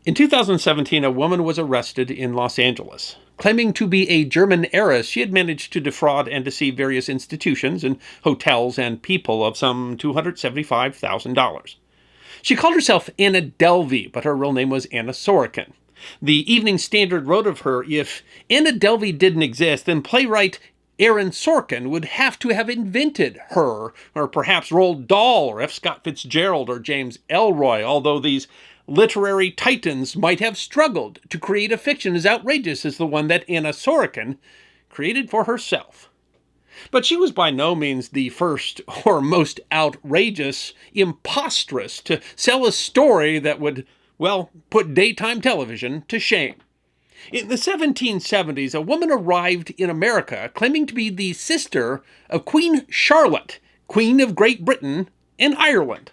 In 2017, a woman was arrested in Los Angeles. Claiming to be a German heiress, she had managed to defraud and deceive various institutions and hotels and people of some $275,000. She called herself Anna Delvey, but her real name was Anna Sorokin. The Evening Standard wrote of her, if Anna Delvey didn't exist, then playwright Aaron Sorkin would have to have invented her, or perhaps Roald Dahl, or F. Scott Fitzgerald, or James Ellroy, although these literary titans might have struggled to create a fiction as outrageous as the one that Anna Sorokin created for herself. But she was by no means the first or most outrageous impostress to sell a story that would, well, put daytime television to shame. In the 1770s, a woman arrived in America claiming to be the sister of Queen Charlotte, Queen of Great Britain and Ireland.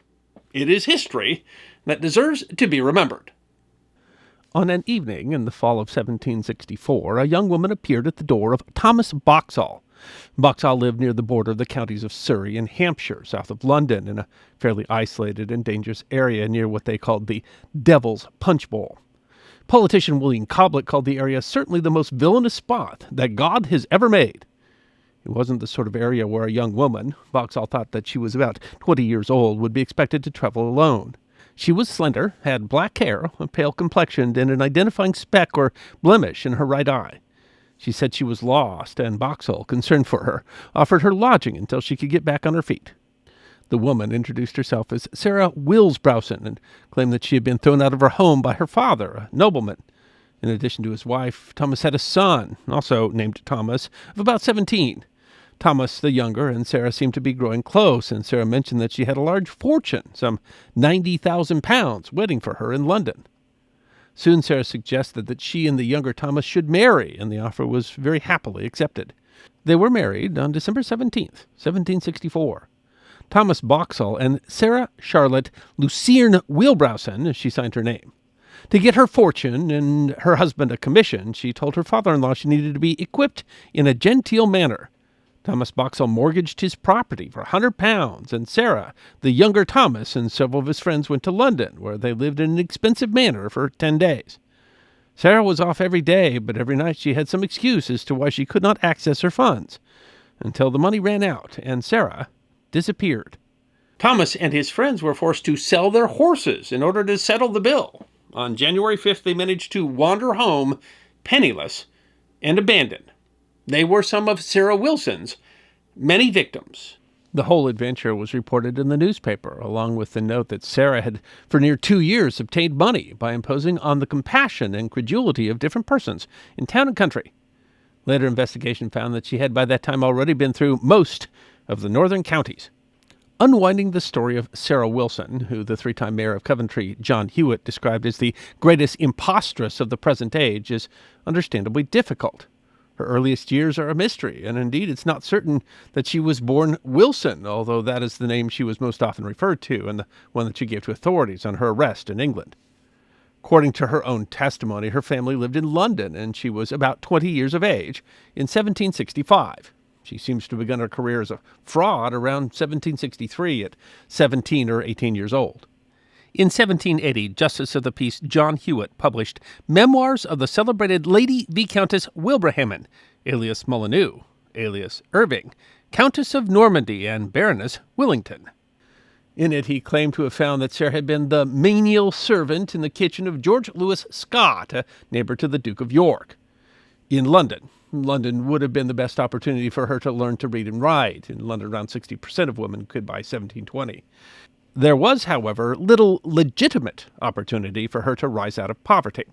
It is history that deserves to be remembered. On an evening in the fall of 1764, a young woman appeared at the door of Thomas Boxall. Boxall lived near the border of the counties of Surrey and Hampshire, south of London, in a fairly isolated and dangerous area near what they called the Devil's Punch Bowl. Politician William Cobbett called the area certainly the most villainous spot that God has ever made. It wasn't the sort of area where a young woman, Boxall thought that she was about 20 years old, would be expected to travel alone. She was slender, had black hair, a pale complexion, and an identifying speck or blemish in her right eye. She said she was lost, and Boxall, concerned for her, offered her lodging until she could get back on her feet. The woman introduced herself as Sarah Wilsbrowson and claimed that she had been thrown out of her home by her father, a nobleman. In addition to his wife, Thomas had a son, also named Thomas, of about 17. Thomas the younger and Sarah seemed to be growing close, and Sarah mentioned that she had a large fortune, some £90,000, waiting for her in London. Soon Sarah suggested that she and the younger Thomas should marry, and the offer was very happily accepted. They were married on December 17th, 1764. Thomas Boxall and Sarah Charlotte Lucerne Wilbrowson, as she signed her name. To get her fortune and her husband a commission, she told her father-in-law she needed to be equipped in a genteel manner. Thomas Boxall mortgaged his property for £100, and Sarah, the younger Thomas, and several of his friends went to London, where they lived in an expensive manor for 10 days. Sarah was off every day, but every night she had some excuse as to why she could not access her funds, until the money ran out, and Sarah disappeared. Thomas and his friends were forced to sell their horses in order to settle the bill. On January 5th, they managed to wander home penniless and abandoned. They were some of Sarah Wilson's many victims. The whole adventure was reported in the newspaper, along with the note that Sarah had for near 2 years obtained money by imposing on the compassion and credulity of different persons in town and country. Later investigation found that she had by that time already been through most of the northern counties. Unwinding the story of Sarah Wilson, who the three-time mayor of Coventry, John Hewitt, described as the greatest impostress of the present age, is understandably difficult. Her earliest years are a mystery, and indeed it's not certain that she was born Wilson, although that is the name she was most often referred to and the one that she gave to authorities on her arrest in England. According to her own testimony, her family lived in London, and she was about 20 years of age in 1765. She seems to have begun her career as a fraud around 1763 at 17 or 18 years old. In 1780, Justice of the Peace John Hewitt published Memoirs of the celebrated Lady Viscountess Wilbraham, alias Molyneux, alias Irving, Countess of Normandy and Baroness Willington. In it, he claimed to have found that Sarah had been the menial servant in the kitchen of George Louis Scott, a neighbor to the Duke of York. In London. London would have been the best opportunity for her to learn to read and write. In London, around 60% of women could by 1720. There was, however, little legitimate opportunity for her to rise out of poverty.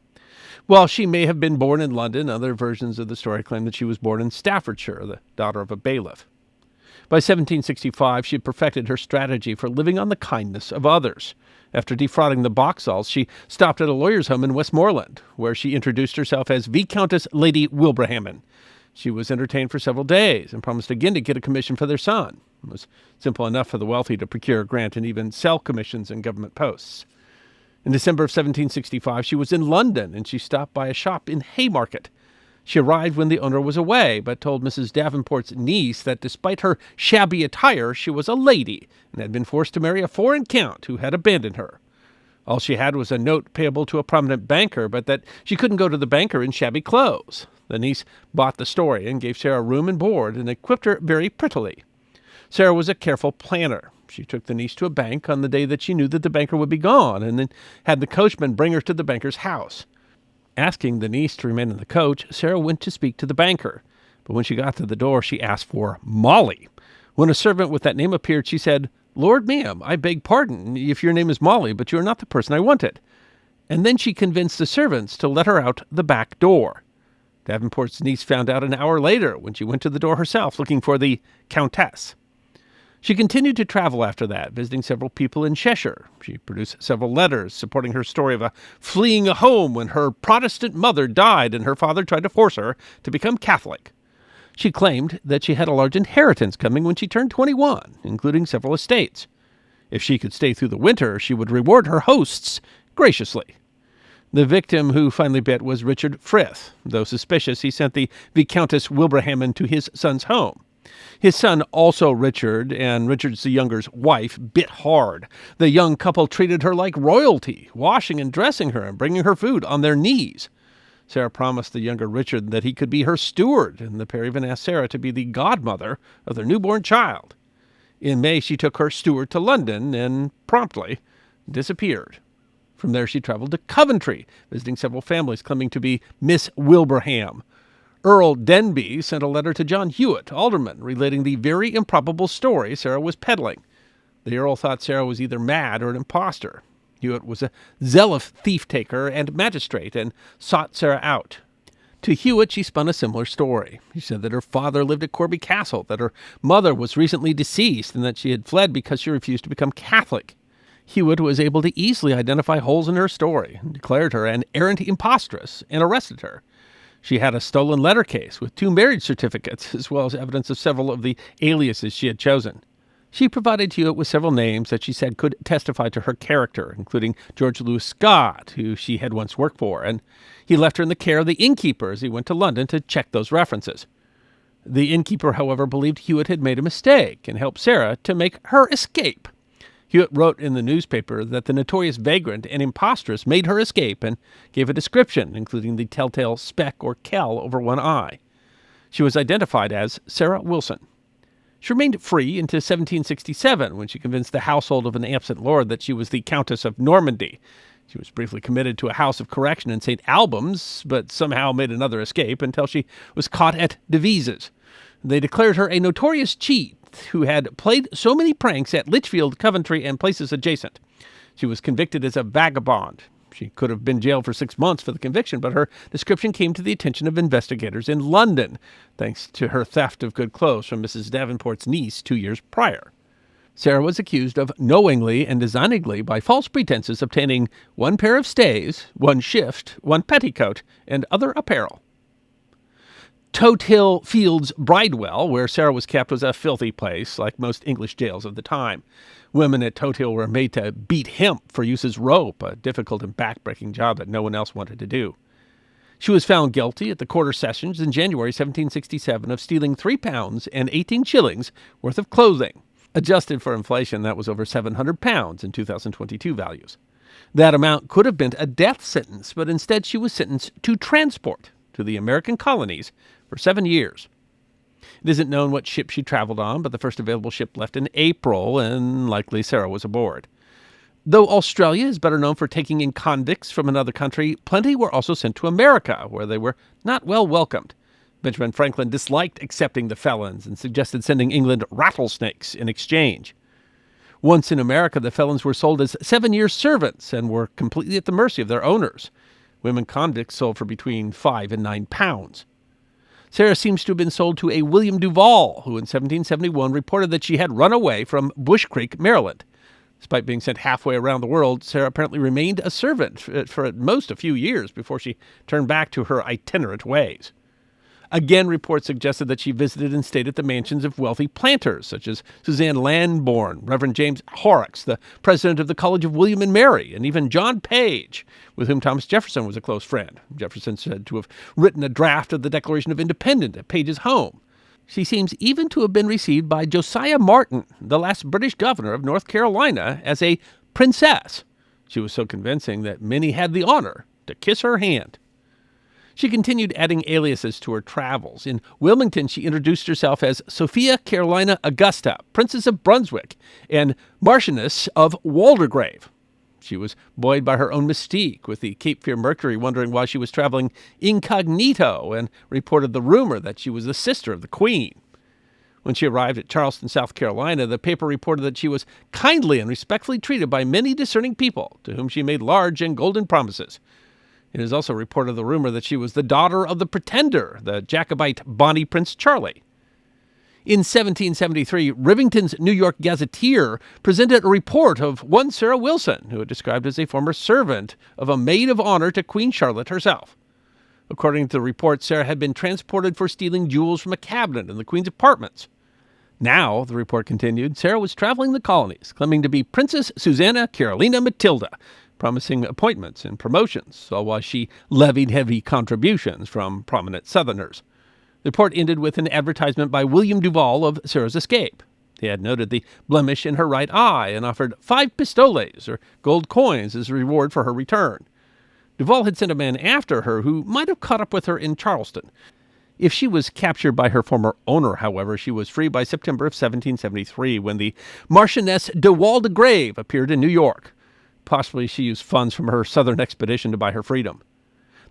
While she may have been born in London, other versions of the story claim that she was born in Staffordshire, the daughter of a bailiff. By 1765, she had perfected her strategy for living on the kindness of others. After defrauding the Boxalls, she stopped at a lawyer's home in Westmoreland, where she introduced herself as Viscountess Lady Wilbraham. She was entertained for several days and promised again to get a commission for their son. It was simple enough for the wealthy to procure a grant and even sell commissions and government posts. In December of 1765, she was in London, and she stopped by a shop in Haymarket. She arrived when the owner was away, but told Mrs. Davenport's niece that despite her shabby attire, she was a lady and had been forced to marry a foreign count who had abandoned her. All she had was a note payable to a prominent banker, but that she couldn't go to the banker in shabby clothes. The niece bought the story and gave Sarah room and board and equipped her very prettily. Sarah was a careful planner. She took the niece to a bank on the day that she knew that the banker would be gone, and then had the coachman bring her to the banker's house. Asking the niece to remain in the coach, Sarah went to speak to the banker. But when she got to the door, she asked for Molly. When a servant with that name appeared, she said, "Lord, ma'am, I beg pardon if your name is Molly, but you are not the person I wanted." And then she convinced the servants to let her out the back door. Davenport's niece found out an hour later when she went to the door herself looking for the Countess. She continued to travel after that, visiting several people in Cheshire. She produced several letters supporting her story of fleeing a home when her Protestant mother died and her father tried to force her to become Catholic. She claimed that she had a large inheritance coming when she turned 21, including several estates. If she could stay through the winter, she would reward her hosts graciously. The victim who finally bit was Richard Frith. Though suspicious, he sent the Viscountess Wilbraham to his son's home. His son, also Richard, and Richard's the younger's wife, bit hard. The young couple treated her like royalty, washing and dressing her and bringing her food on their knees. Sarah promised the younger Richard that he could be her steward, and the pair even asked Sarah to be the godmother of their newborn child. In May, she took her steward to London and promptly disappeared. From there, she traveled to Coventry, visiting several families claiming to be Miss Wilbraham. Earl Denby sent a letter to John Hewitt, alderman, relating the very improbable story Sarah was peddling. The Earl thought Sarah was either mad or an impostor. Hewitt was a zealous thief-taker and magistrate and sought Sarah out. To Hewitt, she spun a similar story. She said that her father lived at Corby Castle, that her mother was recently deceased, and that she had fled because she refused to become Catholic. Hewitt was able to easily identify holes in her story, and declared her an errant impostress, and arrested her. She had a stolen letter case with 2 marriage certificates, as well as evidence of several of the aliases she had chosen. She provided Hewitt with several names that she said could testify to her character, including George Lewis Scott, who she had once worked for, and he left her in the care of the innkeeper as he went to London to check those references. The innkeeper, however, believed Hewitt had made a mistake and helped Sarah to make her escape. Hewitt wrote in the newspaper that the notorious vagrant and impostress made her escape and gave a description, including the telltale speck or kell over one eye. She was identified as Sarah Wilson. She remained free until 1767, when she convinced the household of an absent lord that she was the Countess of Normandy. She was briefly committed to a house of correction in St. Albans, but somehow made another escape until she was caught at Devizes. They declared her a notorious cheat who had played so many pranks at Lichfield, Coventry, and places adjacent. She was convicted as a vagabond. She could have been jailed for 6 months for the conviction, but her description came to the attention of investigators in London, thanks to her theft of good clothes from Mrs. Davenport's niece 2 years prior. Sarah was accused of knowingly and designedly, by false pretenses, obtaining 1 pair of stays, 1 shift, 1 petticoat, and other apparel. Toadhill Fields Bridewell, where Sarah was kept, was a filthy place, like most English jails of the time. Women at Toadhill were made to beat hemp for use as rope, a difficult and back-breaking job that no one else wanted to do. She was found guilty at the Quarter Sessions in January 1767 of stealing £3 and 18 shillings worth of clothing. Adjusted for inflation, that was over £700 in 2022 values. That amount could have been a death sentence, but instead she was sentenced to transport to the American colonies for 7 years. It isn't known what ship she traveled on, but the first available ship left in April, and likely Sarah was aboard. Though Australia is better known for taking in convicts from another country, plenty were also sent to America, where they were not well welcomed. Benjamin Franklin disliked accepting the felons and suggested sending England rattlesnakes in exchange. Once in America, the felons were sold as 7-year servants and were completely at the mercy of their owners. Women convicts sold for between £5 and £9. Sarah seems to have been sold to a William Duval, who in 1771 reported that she had run away from Bush Creek, Maryland. Despite being sent halfway around the world, Sarah apparently remained a servant for at most a few years before she turned back to her itinerant ways. Again, reports suggested that she visited and stayed at the mansions of wealthy planters, such as Suzanne Lamborn, Reverend James Horrocks, the president of the College of William and Mary, and even John Page, with whom Thomas Jefferson was a close friend. Jefferson said to have written a draft of the Declaration of Independence at Page's home. She seems even to have been received by Josiah Martin, the last British governor of North Carolina, as a princess. She was so convincing that many had the honor to kiss her hand. She continued adding aliases to her travels. In Wilmington, she introduced herself as Sophia Carolina Augusta, Princess of Brunswick, and Marchioness of Waldegrave. She was buoyed by her own mystique, with the Cape Fear Mercury wondering why she was traveling incognito, and reported the rumor that she was the sister of the Queen. When she arrived at Charleston, South Carolina, the paper reported that she was kindly and respectfully treated by many discerning people, to whom she made large and golden promises. It is also reported the rumor that she was the daughter of the Pretender, the Jacobite Bonnie Prince Charlie. In 1773, Rivington's New York Gazetteer presented a report of one Sarah Wilson, who it described as a former servant of a maid of honor to Queen Charlotte herself. According to the report, Sarah had been transported for stealing jewels from a cabinet in the Queen's apartments. Now, the report continued, Sarah was traveling the colonies, claiming to be Princess Susanna Carolina Matilda, promising appointments and promotions, all while she levied heavy contributions from prominent Southerners. The report ended with an advertisement by William Duval of Sarah's escape. He had noted the blemish in her right eye and offered 5 pistoles, or gold coins, as a reward for her return. Duval had sent a man after her who might have caught up with her in Charleston. If she was captured by her former owner, however, she was free by September of 1773, when the Marchioness de Waldegrave appeared in New York. Possibly she used funds from her southern expedition to buy her freedom.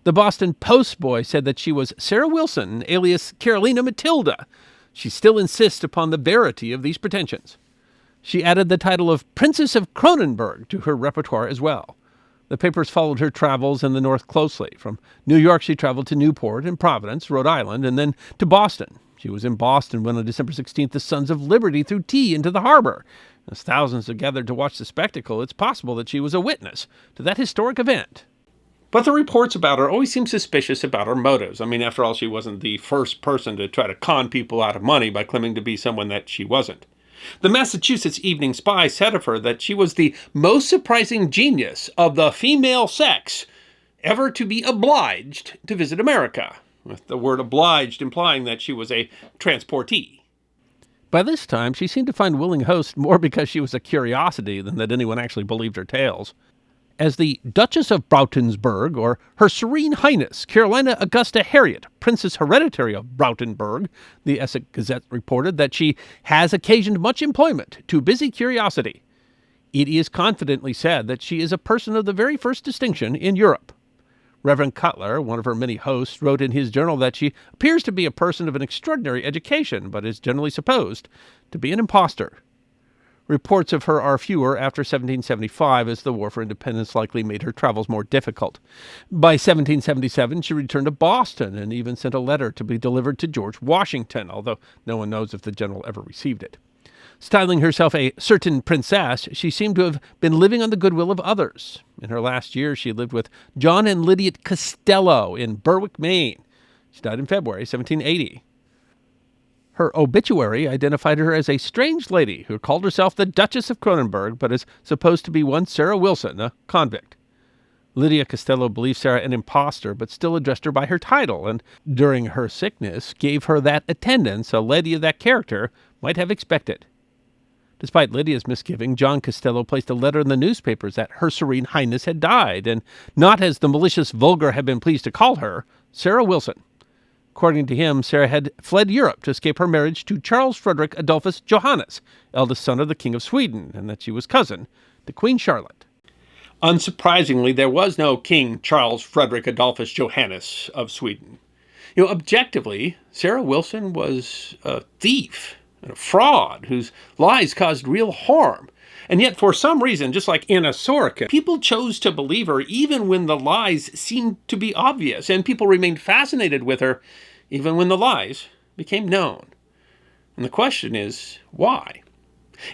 The Boston Post boy said that she was Sarah Wilson, alias Carolina Matilda. She still insists upon the verity of these pretensions. She added the title of Princess of Cronenberg to her repertoire as well. The papers followed her travels in the North closely. From New York, she traveled to Newport and Providence, Rhode Island, and then to Boston. She was in Boston when on December 16th, the Sons of Liberty threw tea into the harbor. As thousands had gathered to watch the spectacle, it's possible that she was a witness to that historic event. But the reports about her always seem suspicious about her motives. I mean, after all, she wasn't the first person to try to con people out of money by claiming to be someone that she wasn't. The Massachusetts Evening Spy said of her that she was the most surprising genius of the female sex ever to be obliged to visit America, with the word obliged implying that she was a transportee. By this time, she seemed to find willing hosts more because she was a curiosity than that anyone actually believed her tales. As the Duchess of Brautensburg, or Her Serene Highness Carolina Augusta Harriet, Princess Hereditary of Brautenburg, the Essex Gazette reported that she has occasioned much employment to busy curiosity. It is confidently said that she is a person of the very first distinction in Europe. Reverend Cutler, one of her many hosts, wrote in his journal that she appears to be a person of an extraordinary education, but is generally supposed to be an impostor. Reports of her are fewer after 1775, as the War for Independence likely made her travels more difficult. By 1777, she returned to Boston and even sent a letter to be delivered to George Washington, although no one knows if the general ever received it. Styling herself a certain princess, she seemed to have been living on the goodwill of others. In her last year, she lived with John and Lydia Costello in Berwick, Maine. She died in February 1780. Her obituary identified her as a strange lady who called herself the Duchess of Cronenberg, but is supposed to be one Sarah Wilson, a convict. Lydia Costello believed Sarah an impostor, but still addressed her by her title, and during her sickness gave her that attendance a lady of that character might have expected. Despite Lydia's misgiving, John Costello placed a letter in the newspapers that Her Serene Highness had died, and not, as the malicious vulgar had been pleased to call her, Sarah Wilson. According to him, Sarah had fled Europe to escape her marriage to Charles Frederick Adolphus Johannes, eldest son of the King of Sweden, and that she was cousin to Queen Charlotte. Unsurprisingly, there was no King Charles Frederick Adolphus Johannes of Sweden. Objectively, Sarah Wilson was a thief and a fraud whose lies caused real harm. And yet, for some reason, just like Anna Sorokin, people chose to believe her even when the lies seemed to be obvious, and people remained fascinated with her even when the lies became known. And the question is, why?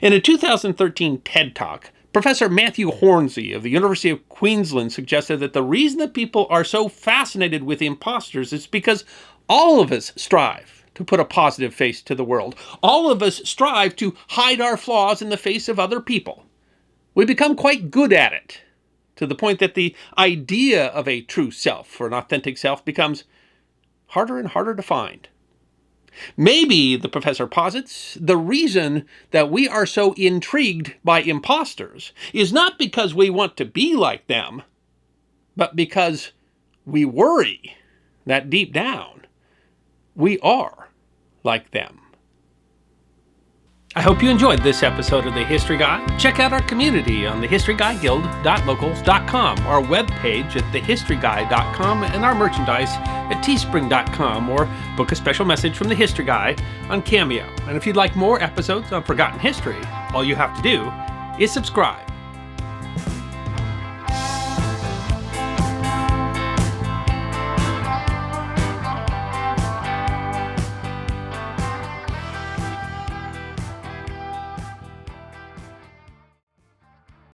In a 2013 TED Talk, Professor Matthew Hornsey of the University of Queensland suggested that the reason that people are so fascinated with imposters is because all of us strive to put a positive face to the world. All of us strive to hide our flaws in the face of other people. We become quite good at it, to the point that the idea of a true self or an authentic self becomes harder and harder to find. Maybe, the professor posits, the reason that we are so intrigued by imposters is not because we want to be like them, but because we worry that deep down we are like them. I hope you enjoyed this episode of The History Guy. Check out our community on thehistoryguyguild.locals.com, our webpage at thehistoryguy.com, and our merchandise at teespring.com, or book a special message from The History Guy on Cameo. And if you'd like more episodes on forgotten history, all you have to do is subscribe.